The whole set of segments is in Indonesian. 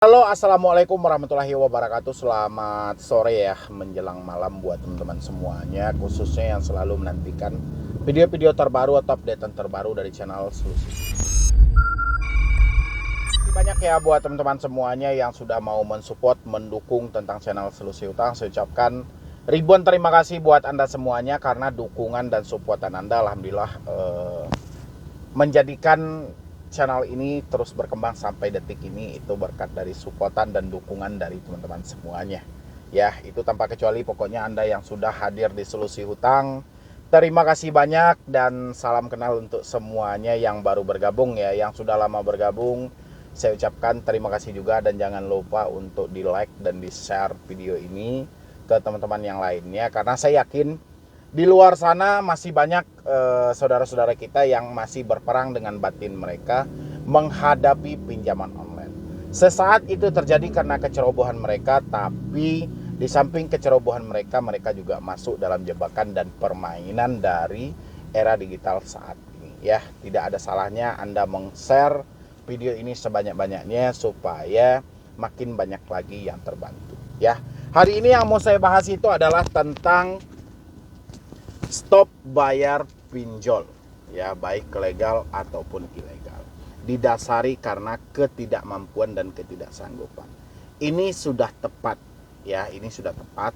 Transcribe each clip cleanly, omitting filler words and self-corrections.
Halo, assalamualaikum warahmatullahi wabarakatuh. Selamat sore ya, menjelang malam buat teman-teman semuanya, khususnya yang selalu menantikan video-video terbaru atau updatean terbaru dari channel Solusi. Banyak ya buat teman-teman semuanya yang sudah mau mensupport, mendukung tentang channel Solusi Utang. Saya ucapkan ribuan terima kasih buat Anda semuanya karena dukungan dan supportan Anda alhamdulillah menjadikan channel ini terus berkembang sampai detik ini. Itu berkat dari supportan dan dukungan dari teman-teman semuanya. Ya, itu tanpa kecuali pokoknya Anda yang sudah hadir di Solusi Hutang, terima kasih banyak dan salam kenal untuk semuanya yang baru bergabung ya. Yang sudah lama bergabung, saya ucapkan terima kasih juga dan jangan lupa untuk di-like dan di-share video ini ke teman-teman yang lainnya karena saya yakin di luar sana masih banyak saudara-saudara kita yang masih berperang dengan batin mereka menghadapi pinjaman online. Sesaat itu terjadi karena kecerobohan mereka, tapi di samping kecerobohan mereka, mereka juga masuk dalam jebakan dan permainan dari era digital saat ini. Ya, tidak ada salahnya Anda meng-share video ini sebanyak-banyaknya supaya makin banyak lagi yang terbantu. Ya, hari ini yang mau saya bahas itu adalah tentang stop bayar pinjol, ya, baik legal ataupun ilegal, didasari karena ketidakmampuan dan ketidaksanggupan. Ini sudah tepat, ya, ini sudah tepat.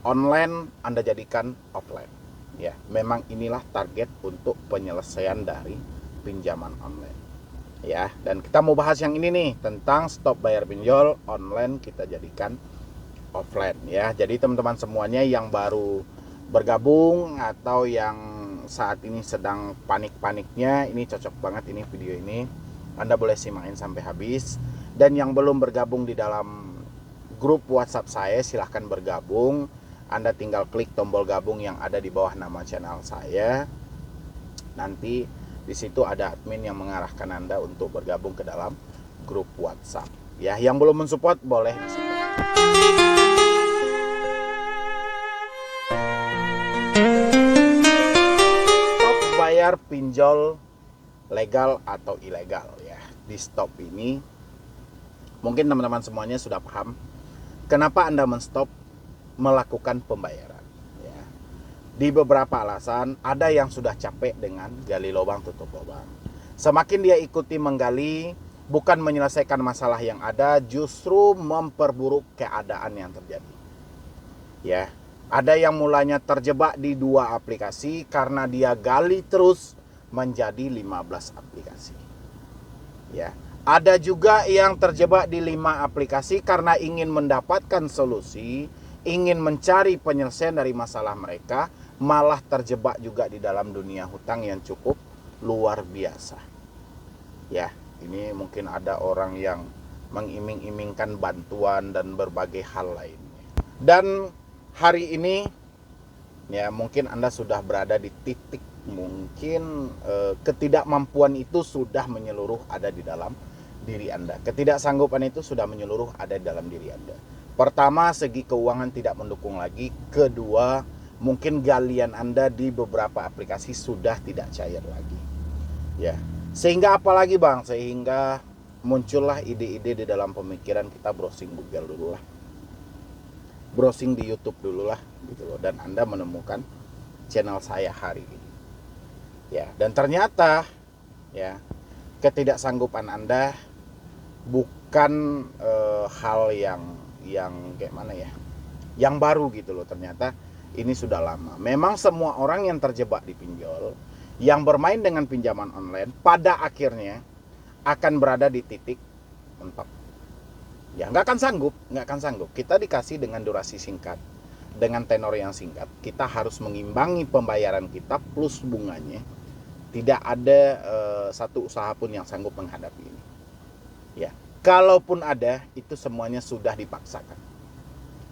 Online Anda jadikan offline, ya. Memang inilah target untuk penyelesaian dari pinjaman online, ya. Dan kita mau bahas yang ini nih tentang stop bayar pinjol online kita jadikan offline, ya. Jadi teman-teman semuanya yang baru bergabung atau yang saat ini sedang panik-paniknya, ini cocok banget ini video ini. Anda boleh simakin sampai habis. Dan yang belum bergabung di dalam grup WhatsApp saya, silahkan bergabung. Anda tinggal klik tombol gabung yang ada di bawah nama channel saya. Nanti di situ ada admin yang mengarahkan Anda untuk bergabung ke dalam grup WhatsApp. Ya, yang belum mensupport boleh disupport. Bayar pinjol legal atau ilegal, ya. Di stop ini mungkin teman-teman semuanya sudah paham kenapa Anda men-stop melakukan pembayaran, ya. Di beberapa alasan, ada yang sudah capek dengan gali lubang tutup lubang. Semakin dia ikuti menggali, bukan menyelesaikan masalah yang ada, justru memperburuk keadaan yang terjadi, ya. Ada yang mulanya terjebak di 2 aplikasi karena dia gali terus menjadi 15 aplikasi. Ya. Ada juga yang terjebak di 5 aplikasi karena ingin mendapatkan solusi, ingin mencari penyelesaian dari masalah mereka, malah terjebak juga di dalam dunia hutang yang cukup luar biasa. Ya, ini mungkin ada orang yang mengiming-imingkan bantuan dan berbagai hal lainnya. Dan hari ini ya mungkin Anda sudah berada di titik mungkin ketidakmampuan itu sudah menyeluruh ada di dalam diri Anda. Ketidaksanggupan itu sudah menyeluruh ada di dalam diri Anda. Pertama, segi keuangan tidak mendukung lagi. Kedua, mungkin galian Anda di beberapa aplikasi sudah tidak cair lagi. Ya. Sehingga apalagi Bang? Sehingga muncullah ide-ide di dalam pemikiran kita browsing Google dulu lah. Browsing di YouTube dulu lah gitu loh, dan Anda menemukan channel saya hari ini, ya. Dan ternyata ya ketidaksanggupan Anda bukan hal yang kayak mana ya, yang baru gitu loh. Ternyata ini sudah lama. Memang semua orang yang terjebak di pinjol, yang bermain dengan pinjaman online, pada akhirnya akan berada di titik mentok. Ya, nggak akan sanggup. Kita dikasih dengan durasi singkat, dengan tenor yang singkat. Kita harus mengimbangi pembayaran kita plus bunganya. Tidak ada satu usaha pun yang sanggup menghadapi ini. Ya, kalaupun ada, itu semuanya sudah dipaksakan,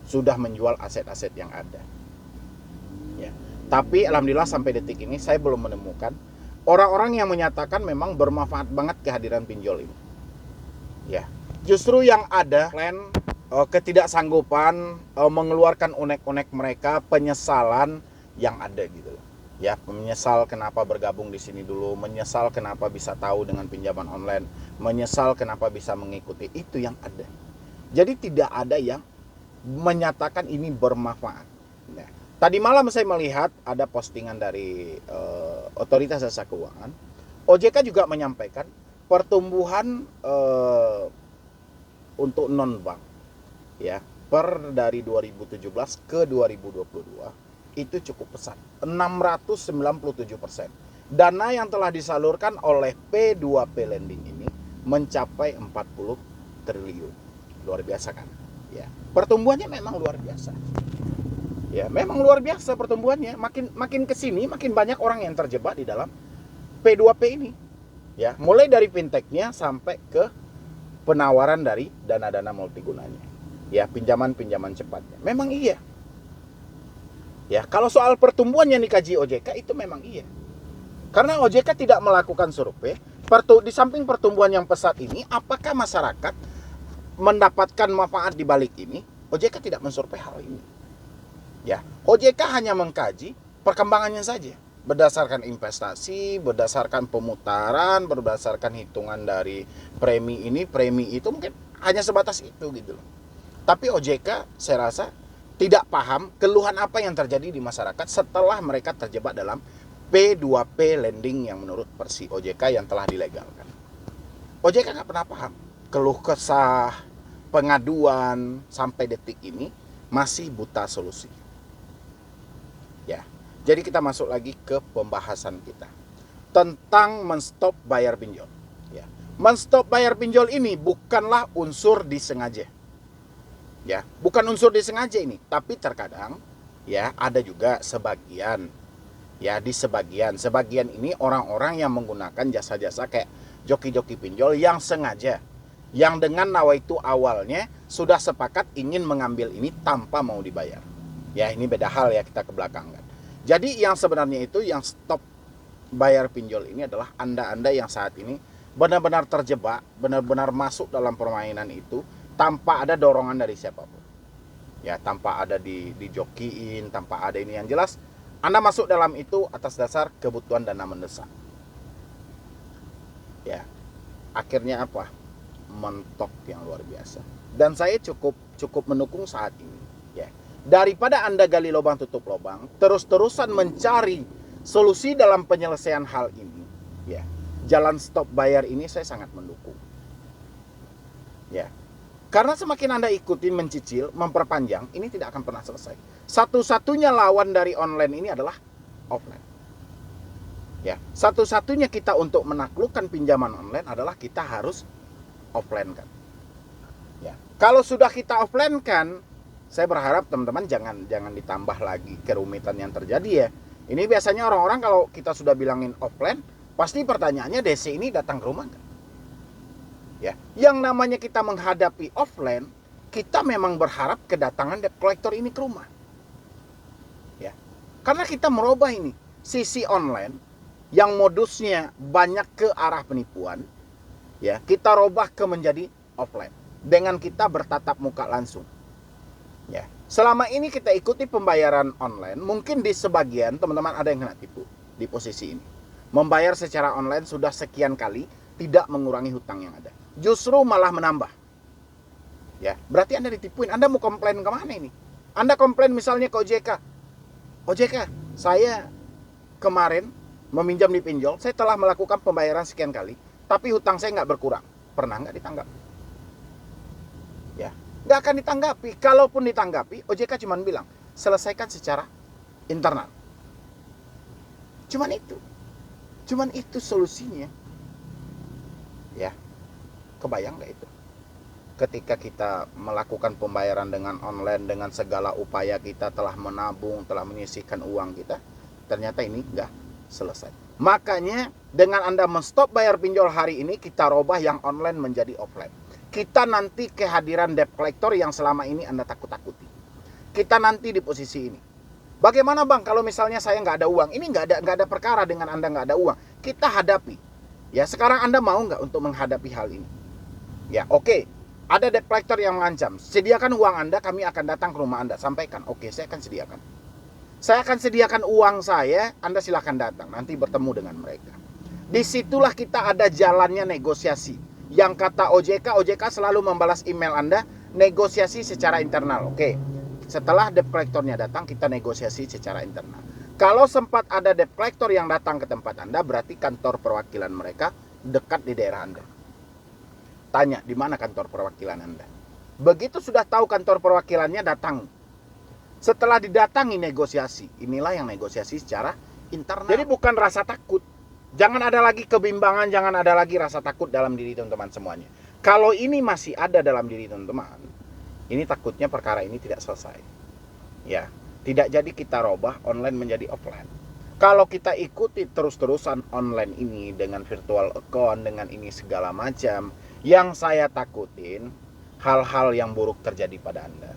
sudah menjual aset-aset yang ada. Ya, tapi alhamdulillah sampai detik ini saya belum menemukan orang-orang yang menyatakan memang bermanfaat banget kehadiran pinjol ini. Ya. Justru yang ada plan ketidaksanggupan mengeluarkan unek-unek mereka, penyesalan yang ada gitu loh. Ya, menyesal kenapa bergabung di sini dulu, menyesal kenapa bisa tahu dengan pinjaman online, menyesal kenapa bisa mengikuti, itu yang ada. Jadi tidak ada yang menyatakan ini bermanfaat. Nah, tadi malam saya melihat ada postingan dari Otoritas Jasa Keuangan. OJK juga menyampaikan pertumbuhan untuk non-bank ya dari 2017 ke 2022 itu cukup besar, 697%. Dana yang telah disalurkan oleh P2P Lending ini mencapai 40 triliun. Luar biasa kan? Ya. Pertumbuhannya memang luar biasa. Ya, memang luar biasa pertumbuhannya. Makin ke sini makin banyak orang yang terjebak di dalam P2P ini. Ya, mulai dari fintechnya sampai ke penawaran dari dana-dana multigunanya. Ya, pinjaman-pinjaman cepatnya. Memang iya. Ya, kalau soal pertumbuhan yang dikaji OJK itu memang iya. Karena OJK tidak melakukan survei, di samping pertumbuhan yang pesat ini, apakah masyarakat mendapatkan manfaat di balik ini? OJK tidak mensurvei hal ini. Ya, OJK hanya mengkaji perkembangannya saja, berdasarkan investasi, berdasarkan pemutaran, berdasarkan hitungan dari premi ini, premi itu, mungkin hanya sebatas itu gitu loh. Tapi OJK saya rasa tidak paham keluhan apa yang terjadi di masyarakat setelah mereka terjebak dalam P2P lending yang menurut versi OJK yang telah dilegalkan. OJK nggak pernah paham keluh kesah, pengaduan sampai detik ini masih buta solusi. Ya, jadi kita masuk lagi ke pembahasan kita tentang menstop bayar pinjol. Ya, menstop bayar pinjol ini bukanlah unsur disengaja. Ya, bukan unsur disengaja ini, tapi terkadang ya ada juga sebagian sebagian ini orang-orang yang menggunakan jasa-jasa kayak joki-joki pinjol yang sengaja, yang dengan nawaitu awalnya sudah sepakat ingin mengambil ini tanpa mau dibayar. Ya, ini beda hal ya, kita ke belakang kan. Jadi yang sebenarnya itu yang stop bayar pinjol ini adalah Anda yang saat ini benar-benar terjebak, benar-benar masuk dalam permainan itu tanpa ada dorongan dari siapapun. Ya, tanpa ada dijokiin, tanpa ada ini, yang jelas Anda masuk dalam itu atas dasar kebutuhan dana mendesak. Ya. Akhirnya apa? Mentok yang luar biasa. Dan saya cukup mendukung saat ini, ya. Daripada Anda gali lubang tutup lubang, terus-terusan mencari solusi dalam penyelesaian hal ini, ya. Jalan stop bayar ini saya sangat mendukung. Ya. Karena semakin Anda ikutin, mencicil, memperpanjang, ini tidak akan pernah selesai. Satu-satunya lawan dari online ini adalah offline. Ya, satu-satunya kita untuk menaklukkan pinjaman online adalah kita harus offline kan. Ya, kalau sudah kita offline kan, saya berharap teman-teman jangan ditambah lagi kerumitan yang terjadi ya. Ini biasanya orang-orang kalau kita sudah bilangin offline, pasti pertanyaannya DC ini datang ke rumah kan? Ya, yang namanya kita menghadapi offline, kita memang berharap kedatangan debt collector ini ke rumah. Ya, karena kita merubah ini sisi online yang modusnya banyak ke arah penipuan, ya kita robah ke menjadi offline dengan kita bertatap muka langsung. Ya, selama ini kita ikuti pembayaran online, mungkin di sebagian teman-teman ada yang kena tipu di posisi ini. Membayar secara online sudah sekian kali, tidak mengurangi hutang yang ada. Justru malah menambah. Ya, berarti Anda ditipuin. Anda mau komplain kemana ini? Anda komplain misalnya ke OJK. OJK, saya kemarin meminjam di pinjol, saya telah melakukan pembayaran sekian kali, tapi hutang saya nggak berkurang. Pernah nggak ditanggap? Ya, nggak akan ditanggapi. Kalaupun ditanggapi, OJK cuma bilang, selesaikan secara internal. Cuman itu solusinya. Ya, kebayang nggak itu? Ketika kita melakukan pembayaran dengan online, dengan segala upaya kita telah menabung, telah menyisihkan uang kita, ternyata ini nggak selesai. Makanya dengan Anda menstop bayar pinjol hari ini, kita robah yang online menjadi offline. Kita nanti kehadiran debt collector yang selama ini Anda takut-takuti. Kita nanti di posisi ini. Bagaimana Bang kalau misalnya saya nggak ada uang? Ini nggak ada perkara dengan Anda nggak ada uang. Kita hadapi. Ya, sekarang Anda mau nggak untuk menghadapi hal ini? Ya, oke. Ada debt collector yang mengancam, sediakan uang Anda, kami akan datang ke rumah Anda. Sampaikan, oke, saya akan sediakan. Saya akan sediakan uang saya, Anda silahkan datang, nanti bertemu dengan mereka. Disitulah kita ada jalannya negosiasi. Yang kata OJK selalu membalas email Anda, negosiasi secara internal. Oke, setelah debt collectornya datang, kita negosiasi secara internal. Kalau sempat ada debt collector yang datang ke tempat Anda, berarti kantor perwakilan mereka dekat di daerah Anda. Tanya, di mana kantor perwakilan Anda? Begitu sudah tahu kantor perwakilannya, datang. Setelah didatangi negosiasi, inilah yang negosiasi secara internal. Jadi bukan rasa takut. Jangan ada lagi kebimbangan, jangan ada lagi rasa takut dalam diri teman-teman semuanya. Kalau ini masih ada dalam diri teman-teman, ini takutnya perkara ini tidak selesai. Ya, tidak jadi kita robah online menjadi offline. Kalau kita ikuti terus-terusan online ini dengan virtual account, dengan ini segala macam, yang saya takutin hal-hal yang buruk terjadi pada Anda.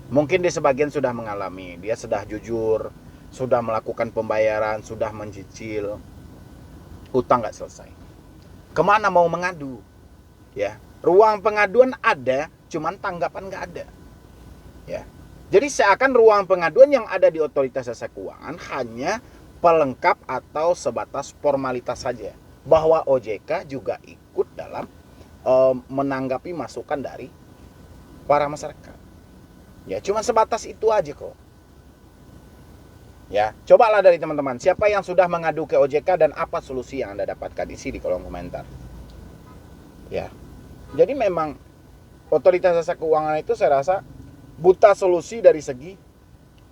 Mungkin di sebagian sudah mengalami, dia sudah jujur, sudah melakukan pembayaran, sudah mencicil, hutang nggak selesai. Kemana mau mengadu? Ya, ruang pengaduan ada, cuman tanggapan nggak ada. Ya, jadi seakan ruang pengaduan yang ada di Otoritas Jasa Keuangan hanya pelengkap atau sebatas formalitas saja, bahwa OJK juga ikut dalam menanggapi masukan dari para masyarakat. Ya, cuma sebatas itu aja kok. Ya, cobalah dari teman-teman, siapa yang sudah mengadu ke OJK dan apa solusi yang Anda dapatkan, isi di kolom komentar. Ya. Jadi memang Otoritas Jasa Keuangan itu saya rasa buta solusi dari segi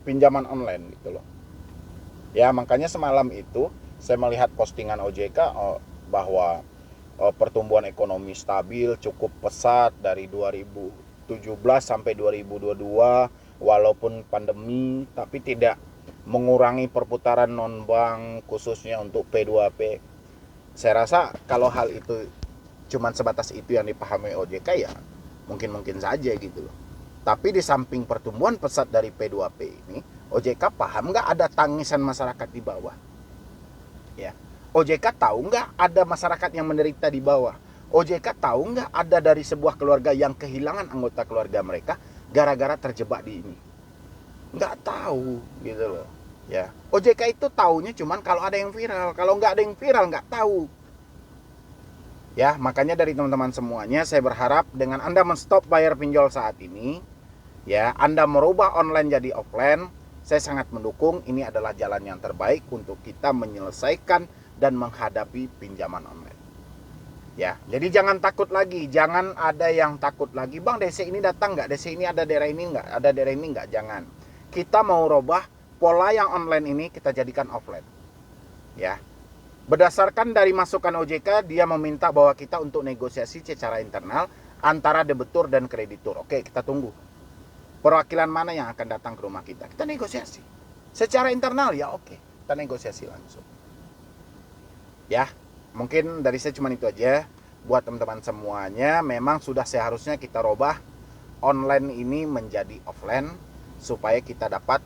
pinjaman online gitu loh. Ya, makanya semalam itu saya melihat postingan OJK bahwa pertumbuhan ekonomi stabil cukup pesat dari 2017 sampai 2022 walaupun pandemi, tapi tidak mengurangi perputaran non-bank khususnya untuk P2P. Saya rasa kalau hal itu cuman sebatas itu yang dipahami OJK, ya mungkin saja gitu loh. Tapi di samping pertumbuhan pesat dari P2P ini, OJK paham nggak ada tangisan masyarakat di bawah? Ya, OJK tahu nggak ada masyarakat yang menderita di bawah? OJK tahu nggak ada dari sebuah keluarga yang kehilangan anggota keluarga mereka gara-gara terjebak di ini? Nggak tahu gitu loh. Ya, OJK itu taunya cuman kalau ada yang viral. Kalau nggak ada yang viral nggak tahu. Ya, makanya dari teman-teman semuanya saya berharap dengan Anda menstop bayar pinjol saat ini, ya, Anda merubah online jadi offline, saya sangat mendukung. Ini adalah jalan yang terbaik untuk kita menyelesaikan dan menghadapi pinjaman online. Ya, jadi jangan takut lagi, jangan ada yang takut lagi. Bang, DC ini datang nggak? DC ini ada daerah ini nggak? Ada daerah ini nggak? Jangan. Kita mau robah pola yang online ini kita jadikan offline. Ya, berdasarkan dari masukan OJK, dia meminta bahwa kita untuk negosiasi secara internal antara debitur dan kreditur. Oke, kita tunggu. Perwakilan mana yang akan datang ke rumah kita? Kita negosiasi. Secara internal ya oke, kita negosiasi langsung. Ya, mungkin dari saya cuma itu aja. Buat teman-teman semuanya, memang sudah seharusnya kita robah online ini menjadi offline supaya kita dapat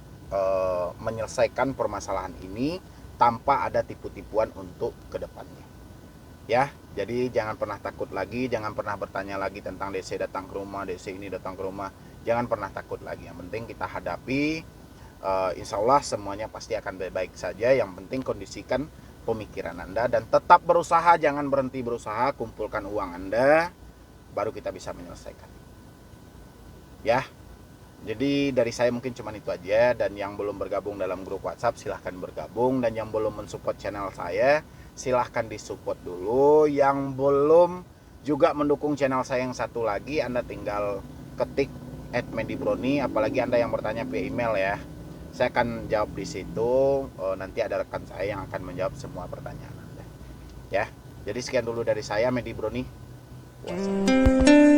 menyelesaikan permasalahan ini tanpa ada tipu-tipuan untuk kedepannya. Ya, jadi jangan pernah takut lagi, jangan pernah bertanya lagi tentang DC datang ke rumah, DC ini datang ke rumah. Jangan pernah takut lagi. Yang penting kita hadapi. Insya Allah semuanya pasti akan baik-baik saja. Yang penting kondisikan pemikiran Anda dan tetap berusaha, jangan berhenti berusaha. Kumpulkan uang Anda, baru kita bisa menyelesaikan. Ya, jadi dari saya mungkin cuma itu aja. Dan yang belum bergabung dalam grup WhatsApp silahkan bergabung. Dan yang belum mensupport channel saya silahkan disupport dulu. Yang belum juga mendukung channel saya yang satu lagi, Anda tinggal ketik @medibroni. Apalagi Anda yang bertanya via email ya, saya akan jawab di situ. Nanti ada rekan saya yang akan menjawab semua pertanyaan Anda. Ya, jadi sekian dulu dari saya, Medibroni. WhatsApp.